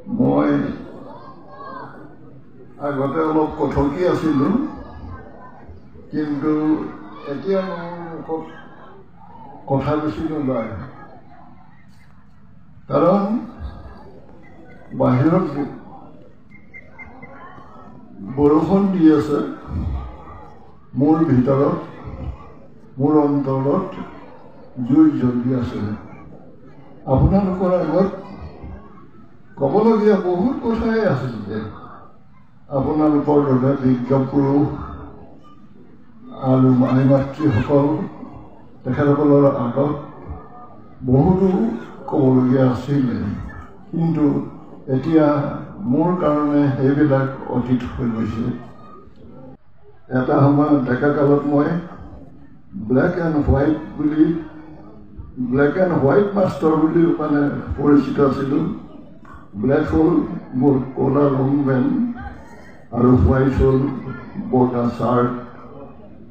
মই আগতে অলপ কথকি আছিলোঁ, কিন্তু এতিয়া মোৰ মুখত কথা বেছি নোলায়। কাৰণ বাহিৰত বৰষুণ দি আছে, মোৰ ভিতৰত, মোৰ অন্তৰত জুই জ্বলি আছে। আপোনালোকৰ আগত ক'বলগীয়া বহুত কথাই আছিল যে আপোনালোকৰ দৰে বিজ্ঞ পুৰুষ আৰু মাই মাতৃসকল, তেখেতসকলৰ আগত বহুতো ক'বলগীয়া আছিলে, কিন্তু এতিয়া মোৰ কাৰণে সেইবিলাক অতীত হৈ গৈছে। এটা সময়ত ডেকা কালত মই ব্লেক এণ্ড হোৱাইট মাষ্টাৰ বুলি মানে পৰিচিত আছিলোঁ। ব্লেক হ'ল মোৰ ক'লা লং পেণ্ট আৰু হোৱাইট হ'ল বগা চাৰ্ট।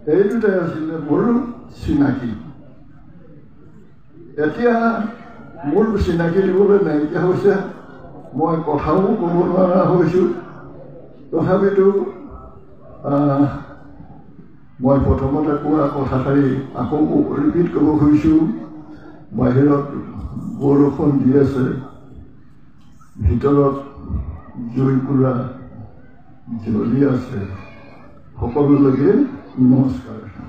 এই দুটাই আছিলে মোৰ চিনাকি। এতিয়া মোৰ চিনাকি দিবলৈ নাইকিয়া হৈছে, মই কথাও ক'ব নোৱাৰা হৈছোঁ। তথাপিতো মই প্ৰথমতে কোৱা কথাষাৰি আকৌ ৰিপিট কৰিব খুজিছোঁ। বাহিৰত বৰষুণ দি আছে, ভিতৰত জুইকুৰা জ্বলি আছে। সকলোলৈকে নমস্কাৰ।